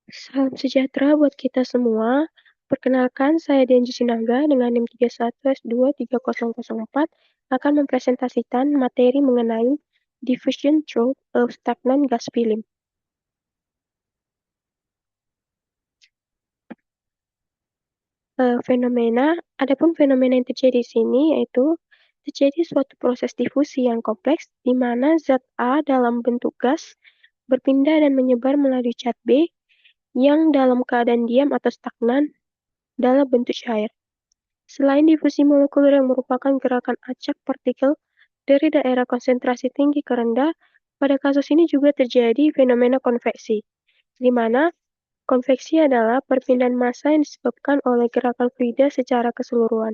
Salam sejahtera buat kita semua. Perkenalkan, saya Dian Sinaga dengan NIM 31S23004 akan mempresentasikan materi mengenai diffusion through a stagnant gas film. Adapun fenomena yang terjadi di sini yaitu terjadi suatu proses difusi yang kompleks di mana zat A dalam bentuk gas berpindah dan menyebar melalui cat B yang dalam keadaan diam atau stagnan dalam bentuk cair. Selain difusi molekuler yang merupakan gerakan acak partikel dari daerah konsentrasi tinggi ke rendah, pada kasus ini juga terjadi fenomena konveksi, di mana konveksi adalah perpindahan massa yang disebabkan oleh gerakan fluida secara keseluruhan.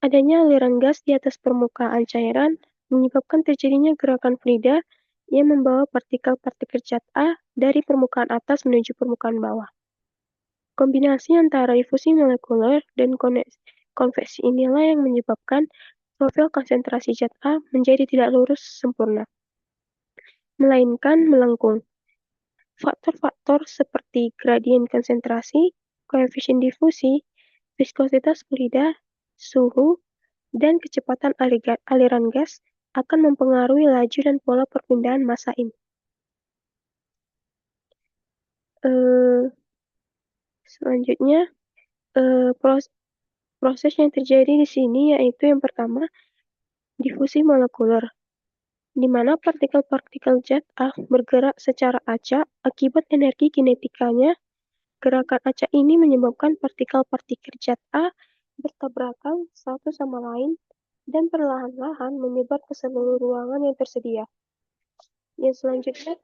Adanya aliran gas di atas permukaan cairan menyebabkan terjadinya gerakan fluida yang membawa partikel-partikel zat A dari permukaan atas menuju permukaan bawah. Kombinasi antara difusi molekuler dan konveksi inilah yang menyebabkan profil konsentrasi zat A menjadi tidak lurus sempurna, melainkan melengkung. Faktor-faktor seperti gradien konsentrasi, koefisien difusi, viskositas fluida, suhu, dan kecepatan aliran gas akan mempengaruhi laju dan pola perpindahan massa ini. Selanjutnya, proses yang terjadi di sini yaitu yang pertama, difusi molekuler, di mana partikel-partikel zat A bergerak secara acak akibat energi kinetikanya. Gerakan acak ini menyebabkan partikel-partikel zat A bertabrakan satu sama lain dan perlahan-lahan menyebar ke seluruh ruangan yang tersedia. Yang selanjutnya,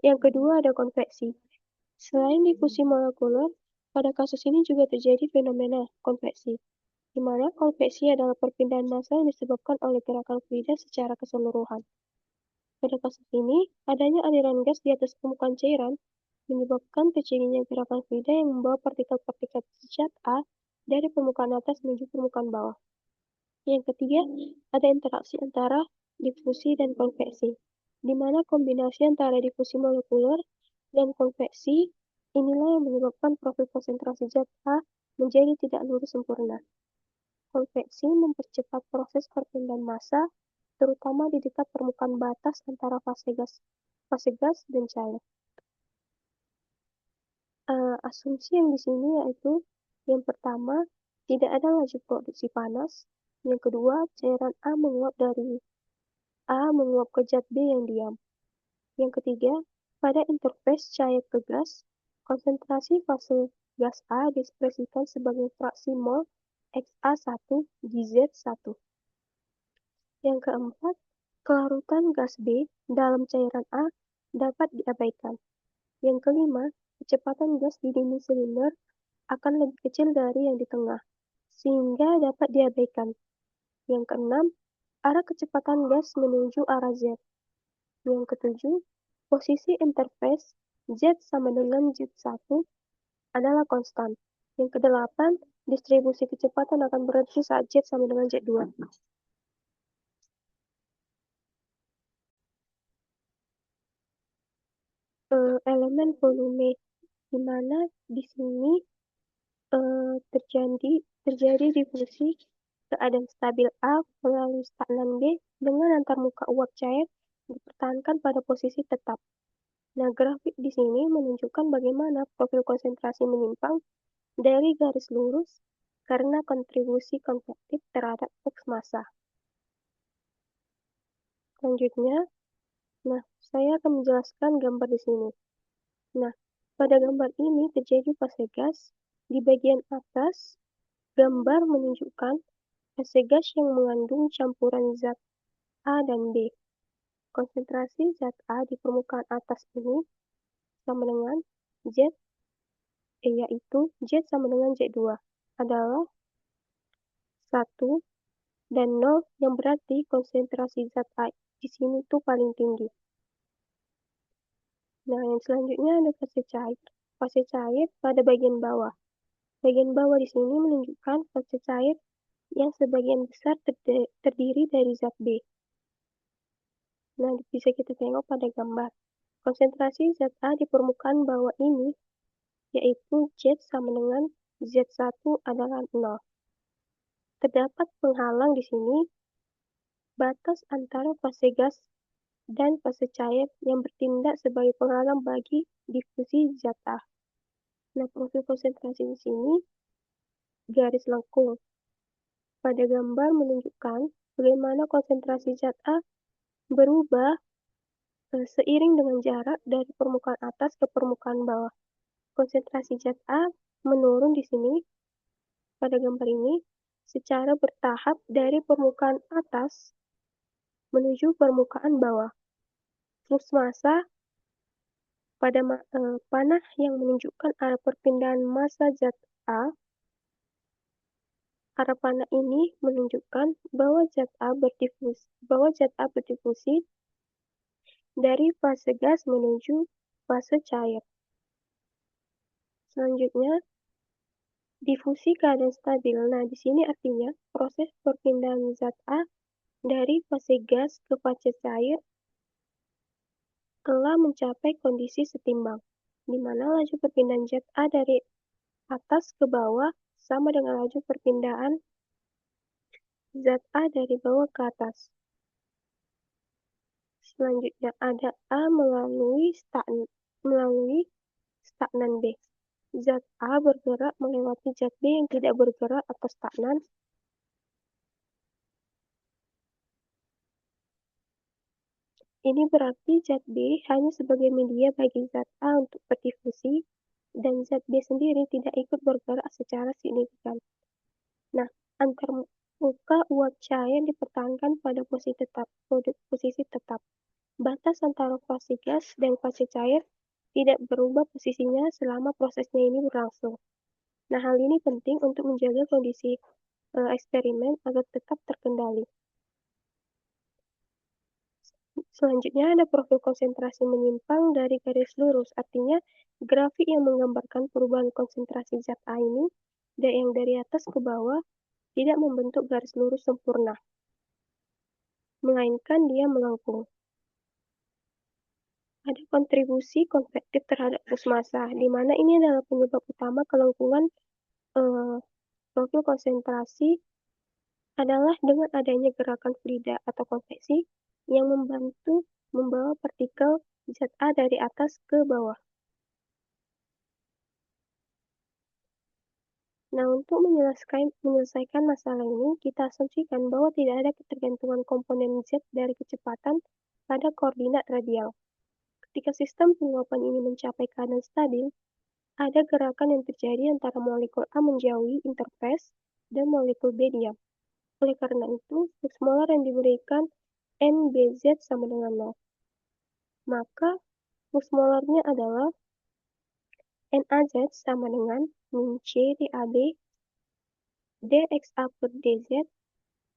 yang kedua ada konveksi. Selain difusi molekuler, pada kasus ini juga terjadi fenomena konveksi, di mana konveksi adalah perpindahan massa yang disebabkan oleh gerakan fluida secara keseluruhan. Pada kasus ini, adanya aliran gas di atas permukaan cairan menyebabkan terjadinya gerakan fluida yang membawa partikel-partikel zat A dari permukaan atas menuju permukaan bawah. Yang ketiga, ada interaksi antara difusi dan konveksi, di mana kombinasi antara difusi molekuler dan konveksi inilah yang menyebabkan profil konsentrasi zat A menjadi tidak lurus sempurna. Konveksi mempercepat proses perpindahan massa, terutama di dekat permukaan batas antara fase gas dan cair. Asumsi yang di sini yaitu yang pertama, tidak ada laju produksi panas. Yang kedua, cairan A menguap ke zat B yang diam. Yang ketiga, pada interface cair ke gas, konsentrasi fase gas A diekspresikan sebagai fraksi mol XA1 di Z1. Yang keempat, kelarutan gas B dalam cairan A dapat diabaikan. Yang kelima, kecepatan gas di dinding silinder akan lebih kecil dari yang di tengah, sehingga dapat diabaikan. Yang keenam, arah kecepatan gas menuju arah Z. Yang ketujuh, posisi interface Z sama dengan Z1 adalah konstan. Yang kedelapan, distribusi kecepatan akan berhenti saat Z sama dengan Z2. Elemen volume, di mana di sini terjadi difusi keadaan stabil A melalui stagnan B dengan antarmuka uap cair dipertahankan pada posisi tetap. Nah, grafik di sini menunjukkan bagaimana profil konsentrasi menyimpang dari garis lurus karena kontribusi konvektif terhadap flux massa. Selanjutnya, saya akan menjelaskan gambar di sini. Nah, pada gambar ini terjadi fase gas. Di bagian atas, gambar menunjukkan fase gas yang mengandung campuran zat A dan B. Konsentrasi zat A di permukaan atas ini sama dengan yaitu Z sama dengan Z2 adalah 1 dan 0 yang berarti konsentrasi zat A di sini tuh paling tinggi. Nah, yang selanjutnya ada fase cair. Fase cair pada bagian bawah. Bagian bawah di sini menunjukkan fase cair yang sebagian besar terdiri dari zat B. Nah, bisa kita tengok pada gambar. Konsentrasi zat A di permukaan bawah ini, yaitu Z sama dengan Z1 adalah 0. Terdapat penghalang di sini, batas antara fase gas dan fase cair yang bertindak sebagai penghalang bagi difusi zat A. Nah, profil konsentrasi di sini garis lengkung. Pada gambar menunjukkan bagaimana konsentrasi zat A berubah seiring dengan jarak dari permukaan atas ke permukaan bawah. Konsentrasi zat A menurun di sini pada gambar ini secara bertahap dari permukaan atas menuju permukaan bawah. Flux massa pada panah yang menunjukkan arah perpindahan massa zat A. Arah panah ini menunjukkan bahwa zat A berdifusi dari fase gas menuju fase cair. Selanjutnya, difusi keadaan stabil. Nah, di sini artinya proses perpindahan zat A dari fase gas ke fase cair telah mencapai kondisi setimbang, di mana laju perpindahan zat A dari atas ke bawah sama dengan laju perpindahan zat A dari bawah ke atas. Selanjutnya ada A melalui stagnan B. Zat A bergerak melewati zat B yang tidak bergerak atau stagnan. Ini berarti zat B hanya sebagai media bagi zat A untuk berdifusi, dan zat B sendiri tidak ikut bergerak secara signifikan. Nah, antar muka uap cair dipertahankan pada posisi tetap. Batas antara fase gas dan fase cair tidak berubah posisinya selama prosesnya ini berlangsung. Nah, hal ini penting untuk menjaga kondisi eksperimen agar tetap terkendali. Selanjutnya ada profil konsentrasi menyimpang dari garis lurus, artinya grafik yang menggambarkan perubahan konsentrasi zat A ini yang dari atas ke bawah tidak membentuk garis lurus sempurna, melainkan dia melengkung. Ada kontribusi konvektif terhadap flux massa, di mana ini adalah penyebab utama kelengkungan profil konsentrasi adalah dengan adanya gerakan fluida atau konveksi yang membantu membawa partikel zat A dari atas ke bawah. Nah, untuk menyelesaikan masalah ini, kita asumsikan bahwa tidak ada ketergantungan komponen Z dari kecepatan pada koordinat radial. Ketika sistem penguapan ini mencapai keadaan stabil, ada gerakan yang terjadi antara molekul A menjauhi interface dan molekul B diam. Oleh karena itu, flux molar yang diberikan NBZ sama dengan 0. Maka, flux molarnya adalah NAZ sama dengan min C DAB dXA per DZ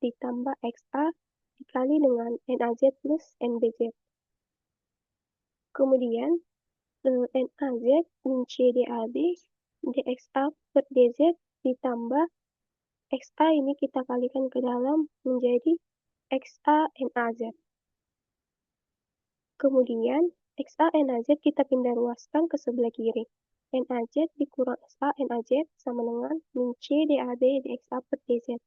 ditambah XA dikali dengan NAZ plus NBZ. Kemudian, NAZ min C DAB dXA per DZ ditambah XA ini kita kalikan ke dalam menjadi XA NAZ. Kemudian, XA NAZ kita pindah ruaskan ke sebelah kiri. NAZ dikurang XA NAZ sama dengan min C DAB dXA per DZ.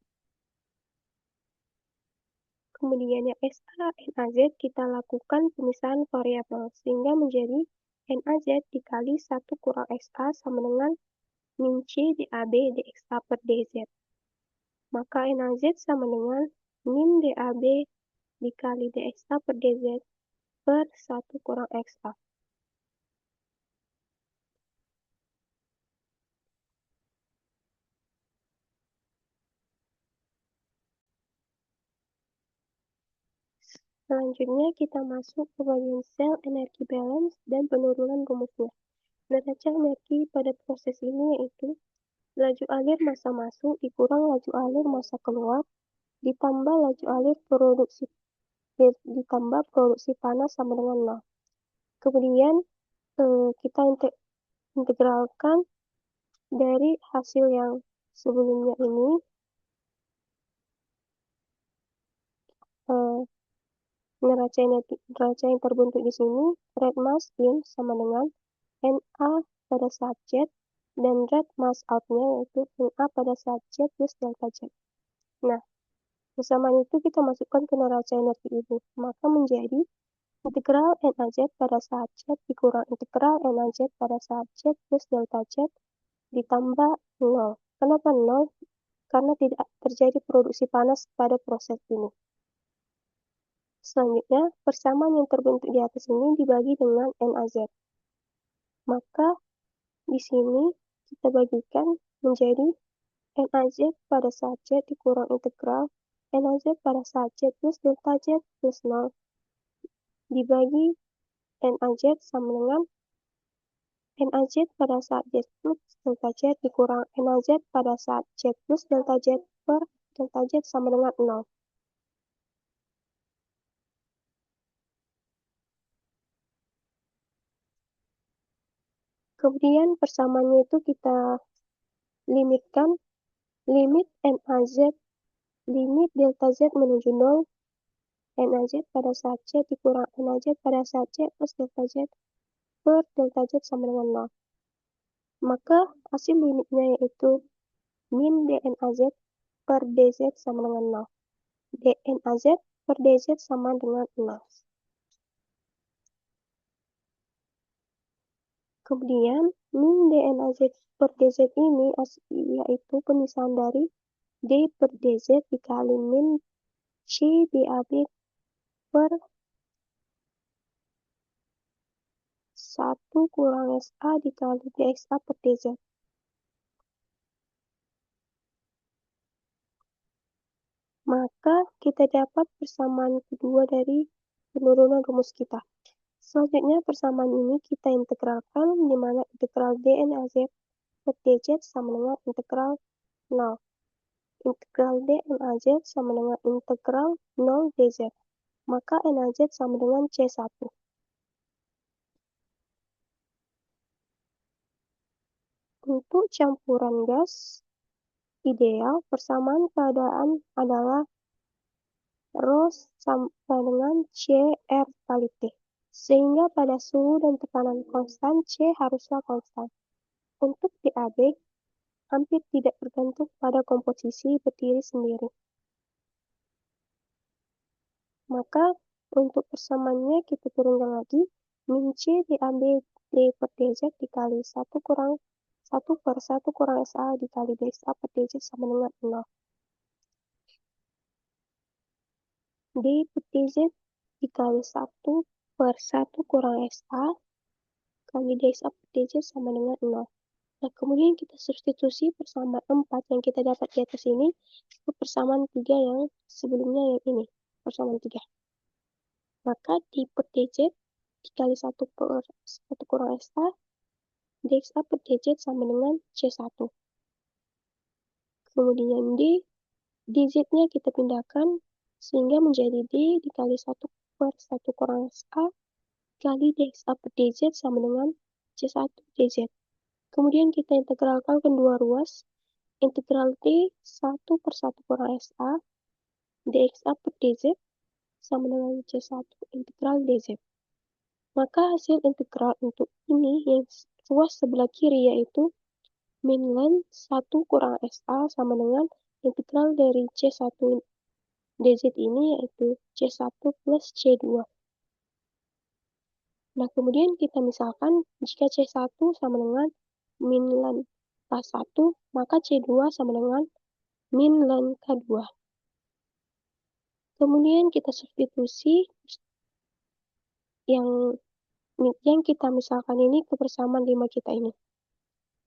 Kemudian yang XA NAZ kita lakukan pemisahan variabel sehingga menjadi NAZ dikali 1 kurang XA sama dengan min C DAB dXA per DZ. Maka NAZ sama dengan min DAB dikali dXA per DZ per 1 kurang XA. Selanjutnya kita masuk ke bagian sel energi balance dan penurunan rumusnya. Neraca energi pada proses ini yaitu laju alir massa masuk dikurang laju alir massa keluar ditambah laju alir produksi panas sama dengan 0. Kemudian kita integralkan dari hasil yang sebelumnya ini Neraca yang terbentuk di sini, rate mass in sama dengan NA pada saat Z, dan rate mass out-nya yaitu NA pada saat Z plus delta Z. Nah, persamaan itu kita masukkan ke neraca energi ini, maka menjadi integral NAZ pada saat Z dikurang integral NAZ pada saat Z plus delta Z ditambah 0. Kenapa 0? Karena tidak terjadi produksi panas pada proses ini. Selanjutnya, persamaan yang terbentuk di atas ini dibagi dengan NAZ. Maka di sini kita bagikan menjadi NAZ pada saat Z dikurang integral NAZ pada saat Z plus delta Z plus 0 dibagi NAZ sama dengan NAZ pada saat Z plus delta Z dikurang NAZ pada saat Z plus delta Z per delta Z sama dengan 0. Kemudian persamaannya itu kita limitkan, limit NAZ, limit delta Z menuju 0, NAZ pada saat Z dikurang NAZ pada saat Z plus delta Z per delta Z sama dengan 0. Maka hasil limitnya yaitu min dNAZ per dZ sama dengan 0. dNAZ per dZ sama dengan 0. Kemudian, min dNAZ per dZ ini yaitu pemisahan dari d per dZ dikali min C dAB per 1 kurang SA dikali dXA per dZ. Maka kita dapat persamaan kedua dari penurunan rumus kita. Selanjutnya persamaan ini kita integralkan, di mana integral dNAZ per dZ sama dengan integral 0. Integral dNAZ sama dengan integral 0 dZ. Maka NAZ sama dengan C1. Untuk campuran gas ideal, persamaan keadaan adalah Rho sama dengan CR kali T. Sehingga pada suhu dan tekanan konstan, C haruslah konstan. Untuk DAB, hampir tidak bergantung pada komposisi berdiri sendiri. Maka, untuk persamaannya kita turunkan lagi, min C DAB D per DZ dikali 1 kurang 1 per 1 kurang SA dikali DXA per DZ sama dengan 0. D per DZ dikali 1 per 1 kurang SA kali DXA per DZ sama dengan 0. Nah, kemudian kita substitusi persamaan 4 yang kita dapat di atas ini ke persamaan 3 yang sebelumnya yang ini, persamaan 3. Maka D per DZ dikali 1 per 1 kurang SA, DXA per DZ sama dengan C1. Kemudian dz-nya kita pindahkan sehingga menjadi D dikali 1 per 1 kurang SA kali DXA per DZ sama dengan C1 dz. Kemudian kita integralkan kedua ruas, integral D 1 per 1 kurang SA DXA per DZ sama dengan C1 integral DZ. Maka hasil integral untuk ini yang ruas sebelah kiri yaitu min ln 1 kurang SA sama dengan integral dari C1 dz ini yaitu C1 plus C2. Nah, kemudian kita misalkan jika C1 sama dengan min ln K1, maka C2 sama dengan min ln K2. Kemudian kita substitusi yang kita misalkan ini ke persamaan 5 kita ini.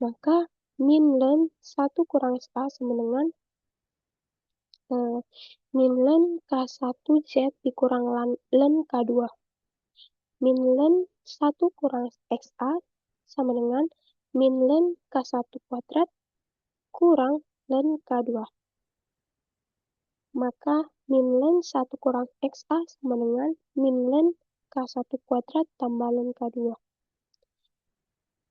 Maka min ln 1 kurang SA sama dengan min ln K1Z dikurang ln K2. Min ln 1 kurang XA sama dengan min ln K1 kuadrat kurang ln K2. Maka min ln 1 kurang XA sama dengan min ln K1 kuadrat tambah ln K2.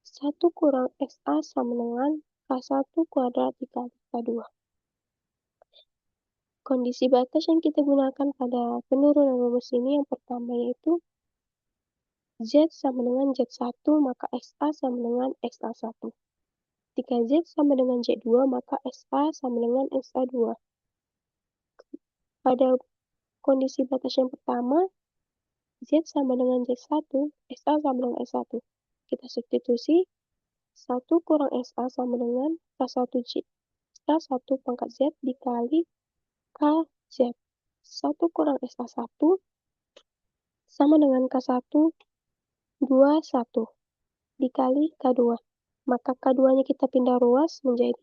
1 kurang XA sama dengan K1 kuadrat dikali K2. Kondisi batas yang kita gunakan pada penurunan rumus ini yang pertama yaitu Z sama dengan Z1 maka XA sama dengan XA1. Jika Z sama dengan Z2 maka XA sama dengan XA2. Pada kondisi batas yang pertama, Z sama dengan Z1, XA sama dengan X1. Kita substitusi 1 kurang XA sama dengan K1 K1 pangkat Z dikali KZ. 1 kurang XA1 sama dengan K1 21 dikali K2. Maka K2-nya kita pindah ruas menjadi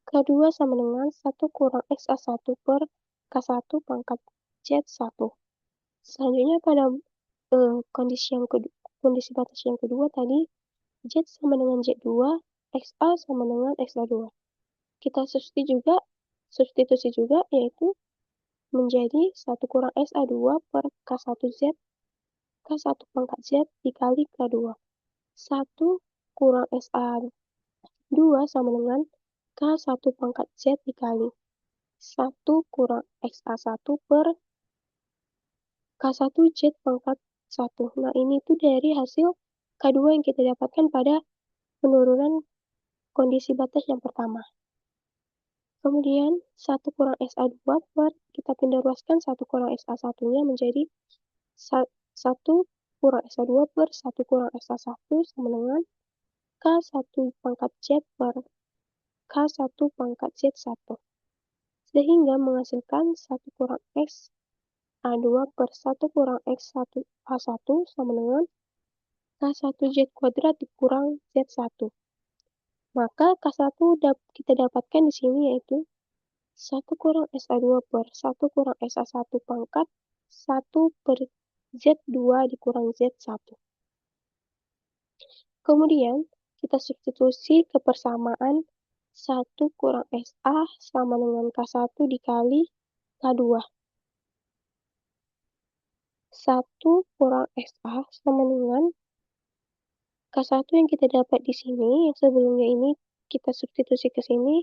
K2 sama dengan 1 kurang XA1 per K1 pangkat Z1. Selanjutnya pada kondisi batas yang kedua tadi, Z sama dengan Z2, XA sama dengan XA2. Kita substitusi juga yaitu menjadi 1 kurang XA2 per K1Z, K1 pangkat Z dikali K2. 1 kurang XA2 sama dengan K1 pangkat Z dikali 1 kurang XA1 per K1Z pangkat 1. Nah, ini tuh dari hasil K2 yang kita dapatkan pada penurunan kondisi batas yang pertama. Kemudian 1 kurang XA2 per, kita pindah ruaskan 1 kurang XA1-nya menjadi 1 kurang XA2 per 1 kurang XA1 sama dengan K1 pangkat Z per K1 pangkat Z1. Sehingga menghasilkan 1 kurang X A2 per 1 kurang X1 A1 sama dengan K1Z kuadrat dikurang Z1. Maka K1 kita dapatkan di sini yaitu 1 kurang XA2 per 1 kurang XA1 pangkat 1 per Z2 dikurang Z1. Kemudian kita substitusi ke persamaan 1 kurang XA sama dengan K1 dikali K2. 1 kurang XA sama dengan K1 yang kita dapat di sini, yang sebelumnya ini kita substitusi ke sini,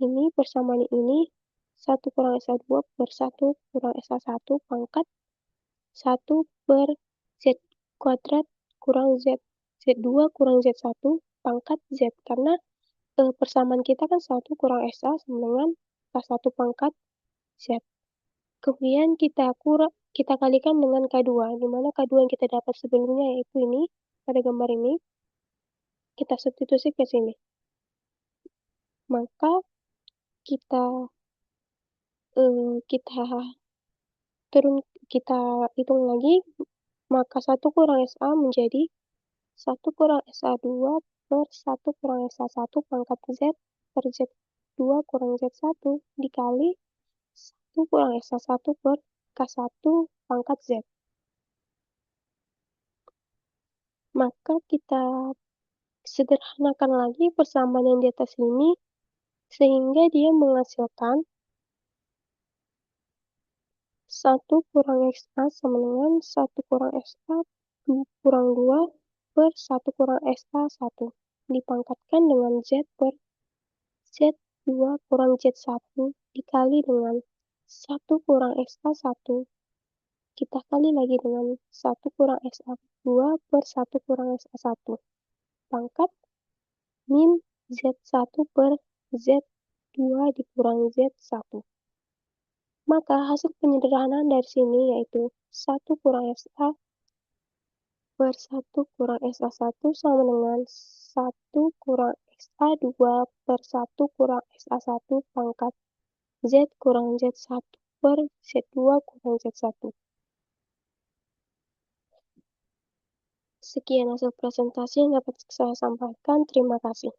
ini persamaan ini 1 kurang XA2 per 1 kurang XA1 pangkat 1 per Z kuadrat kurang Z2 kurang Z1 pangkat Z. Karena persamaan kita kan 1 kurang XA sama dengan K1 pangkat Z. Kemudian kita kalikan dengan K2, di mana K2 yang kita dapat sebelumnya yaitu ini, pada gambar ini, kita substitusi ke sini. Maka kita hitung lagi, maka 1 kurang SA menjadi 1 kurang SA2 per 1 kurang SA1 pangkat Z per Z2 kurang Z1 dikali 1 kurang SA1 per K1 pangkat Z. Maka kita sederhanakan lagi persamaan yang di atas ini, sehingga dia menghasilkan 1 kurang XA sama dengan 1 kurang XA kurang 2 per 1 kurang XA 1. Dipangkatkan dengan Z per Z2 kurang Z1 dikali dengan 1 kurang XA 1. Kita kali lagi dengan 1 kurang XA 2 per 1 kurang XA 1. Pangkat min Z1 per Z2 dikurang Z1. Maka hasil penyederhanaan dari sini yaitu 1 kurang XA per 1 kurang XA1 sama dengan 1 kurang XA2 per 1 kurang XA1 pangkat Z kurang Z1 per Z2 kurang Z1. Sekian hasil presentasi yang dapat saya sampaikan. Terima kasih.